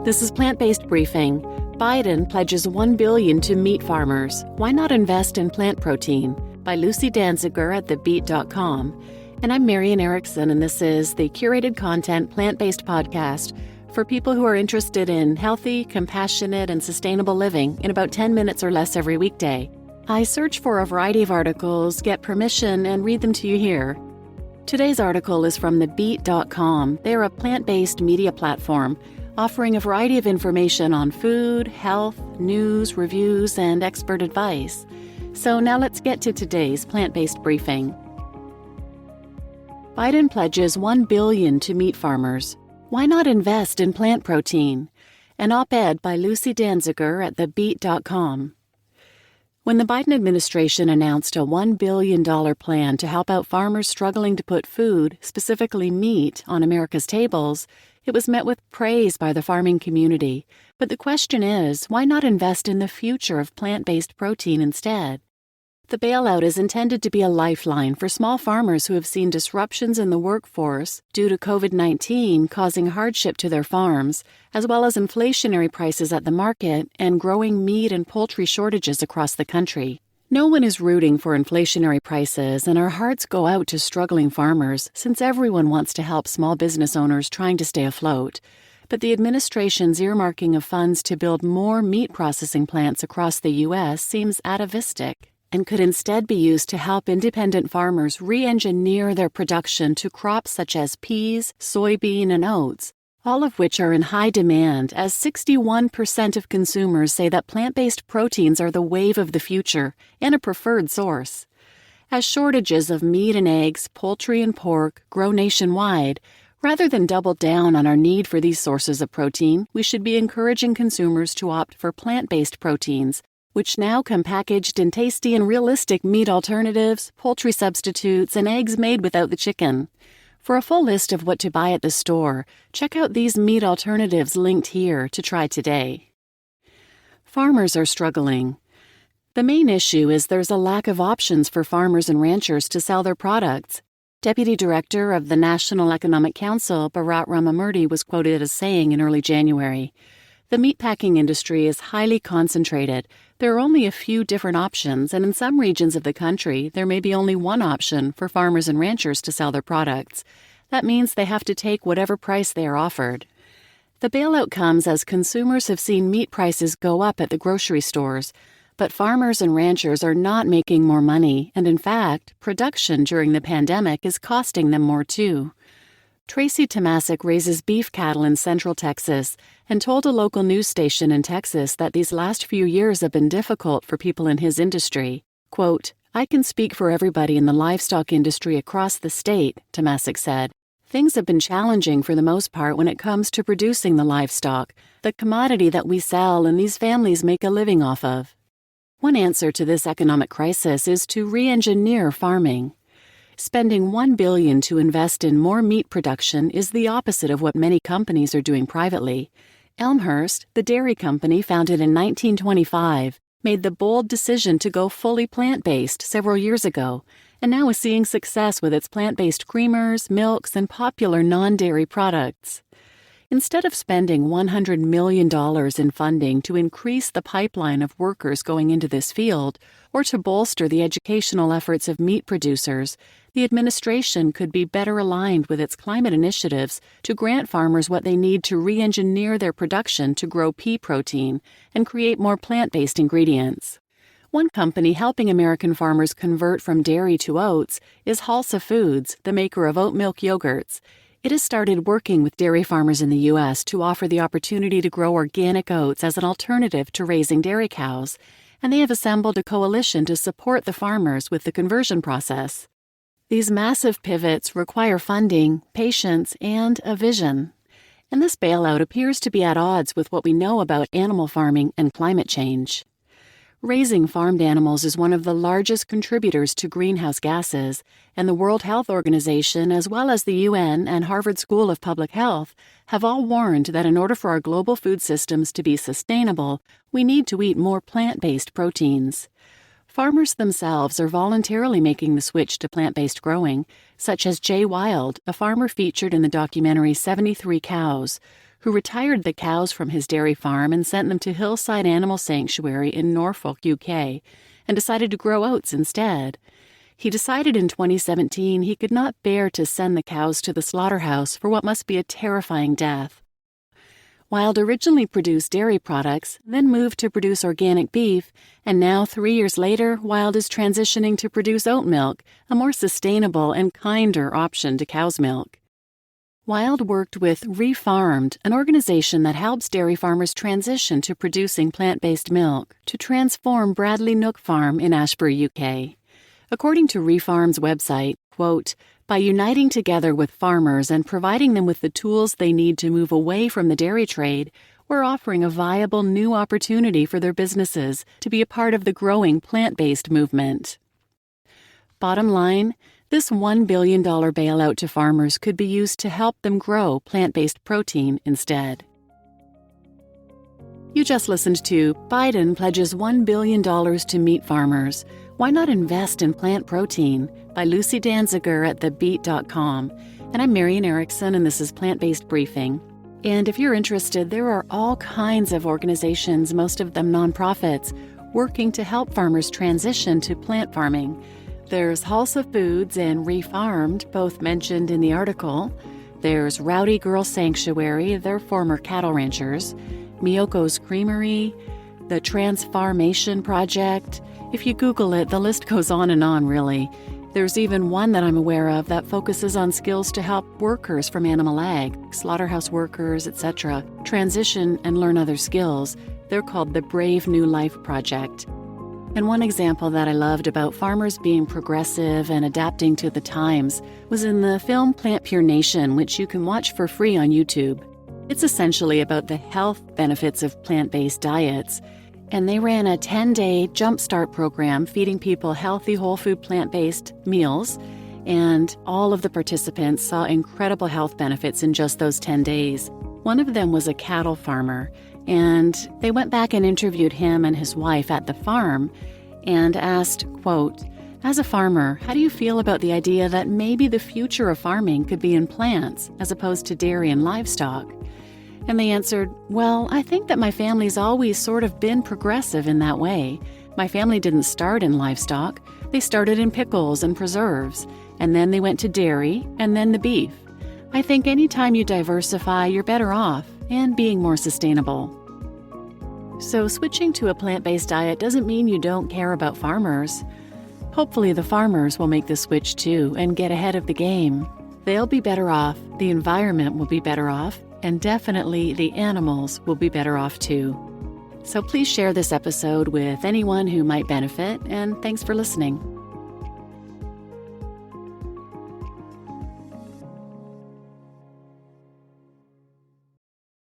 This is Plant-Based Briefing. Biden pledges $1 billion to meat farmers. Why not invest in plant protein? By Lucy Danziger at thebeet.com. And I'm Marian Erickson, and this is the curated content plant-based podcast for people who are interested in healthy, compassionate, and sustainable living in about 10 minutes or less every weekday. I search for a variety of articles, get permission, and read them to you here. Today's article is from thebeet.com. They're a plant-based media platform offering a variety of information on food, health, news, reviews, and expert advice. So now let's get to today's plant-based briefing. Biden pledges $1 billion to meat farmers. Why not invest in plant protein? An op-ed by Lucy Danziger at thebeet.com. When the Biden administration announced a $1 billion plan to help out farmers struggling to put food, specifically meat, on America's tables, it was met with praise by the farming community. But the question is, why not invest in the future of plant-based protein instead? The bailout is intended to be a lifeline for small farmers who have seen disruptions in the workforce due to COVID-19 causing hardship to their farms, as well as inflationary prices at the market and growing meat and poultry shortages across the country. No one is rooting for inflationary prices, and our hearts go out to struggling farmers since everyone wants to help small business owners trying to stay afloat. But the administration's earmarking of funds to build more meat processing plants across the U.S. seems atavistic and could instead be used to help independent farmers re-engineer their production to crops such as peas, soybean, and oats, all of which are in high demand, as 61% of consumers say that plant-based proteins are the wave of the future and a preferred source. As shortages of meat and eggs, poultry and pork grow nationwide, rather than double down on our need for these sources of protein, we should be encouraging consumers to opt for plant-based proteins, which now come packaged in tasty and realistic meat alternatives, poultry substitutes, and eggs made without the chicken. For a full list of what to buy at the store, check out these meat alternatives linked here to try today. Farmers are struggling. The main issue is there's a lack of options for farmers and ranchers to sell their products. Deputy Director of the National Economic Council, Bharat Ramamurthy, was quoted as saying in early January, "The meatpacking industry is highly concentrated. There are only a few different options, and in some regions of the country, there may be only one option for farmers and ranchers to sell their products. That means they have to take whatever price they are offered." The bailout comes as consumers have seen meat prices go up at the grocery stores, but farmers and ranchers are not making more money, and in fact, production during the pandemic is costing them more too. Tracy Tomasic raises beef cattle in Central Texas and told a local news station in Texas that these last few years have been difficult for people in his industry. Quote, "I can speak for everybody in the livestock industry across the state," Tomasic said. "Things have been challenging for the most part when it comes to producing the livestock, the commodity that we sell and these families make a living off of." One answer to this economic crisis is to re-engineer farming. Spending $1 billion to invest in more meat production is the opposite of what many companies are doing privately. Elmhurst, the dairy company founded in 1925, made the bold decision to go fully plant-based several years ago, and now is seeing success with its plant-based creamers, milks, and popular non-dairy products. Instead of spending $100 million in funding to increase the pipeline of workers going into this field, or to bolster the educational efforts of meat producers, the administration could be better aligned with its climate initiatives to grant farmers what they need to re-engineer their production to grow pea protein and create more plant-based ingredients. One company helping American farmers convert from dairy to oats is Halsa Foods, the maker of oat milk yogurts. It has started working with dairy farmers in the U.S. to offer the opportunity to grow organic oats as an alternative to raising dairy cows, and they have assembled a coalition to support the farmers with the conversion process. These massive pivots require funding, patience, and a vision. And this bailout appears to be at odds with what we know about animal farming and climate change. Raising farmed animals is one of the largest contributors to greenhouse gases, and the World Health Organization, as well as the UN and Harvard School of Public Health, have all warned that in order for our global food systems to be sustainable, we need to eat more plant-based proteins. Farmers themselves are voluntarily making the switch to plant-based growing, such as Jay Wild, a farmer featured in the documentary 73 Cows, who retired the cows from his dairy farm and sent them to Hillside Animal Sanctuary in Norfolk, UK, and decided to grow oats instead. He decided in 2017 he could not bear to send the cows to the slaughterhouse for what must be a terrifying death. Wild originally produced dairy products, then moved to produce organic beef, and now 3 years later, Wild is transitioning to produce oat milk, a more sustainable and kinder option to cow's milk. Wild worked with Refarmed, an organization that helps dairy farmers transition to producing plant-based milk, to transform Bradley Nook Farm in Ashbury, UK. According to Refarm's website, quote, "By uniting together with farmers and providing them with the tools they need to move away from the dairy trade, we're offering a viable new opportunity for their businesses to be a part of the growing plant-based movement." Bottom line, this $1 billion bailout to farmers could be used to help them grow plant-based protein instead. You just listened to Biden Pledges $1 billion to Meat Farmers. Why Not Invest in Plant Protein? By Lucy Danziger at thebeet.com. And I'm Marian Erickson, and this is Plant-Based Briefing. And if you're interested, there are all kinds of organizations, most of them nonprofits, working to help farmers transition to plant farming. There's Halsa Foods and Refarmed, both mentioned in the article. There's Rowdy Girl Sanctuary, they're former cattle ranchers. Miyoko's Creamery, the Transfarmation Project. If you Google it, the list goes on, really. There's even one that I'm aware of that focuses on skills to help workers from animal ag, slaughterhouse workers, etc., transition and learn other skills. They're called the Brave New Life Project. And one example that I loved about farmers being progressive and adapting to the times was in the film Plant Pure Nation, which you can watch for free on YouTube. It's essentially about the health benefits of plant-based diets, and they ran a 10-day jumpstart program feeding people healthy, whole food, plant-based meals, and all of the participants saw incredible health benefits in just those 10 days. One of them was a cattle farmer, and they went back and interviewed him and his wife at the farm and asked, quote, "As a farmer, how do you feel about the idea that maybe the future of farming could be in plants as opposed to dairy and livestock?" And they answered, "Well, I think that my family's always sort of been progressive in that way. My family didn't start in livestock. They started in pickles and preserves, and then they went to dairy, and then the beef. I think anytime you diversify, you're better off, and being more sustainable." So switching to a plant-based diet doesn't mean you don't care about farmers. Hopefully the farmers will make the switch too and get ahead of the game. They'll be better off, the environment will be better off, and definitely the animals will be better off too. So please share this episode with anyone who might benefit, and thanks for listening.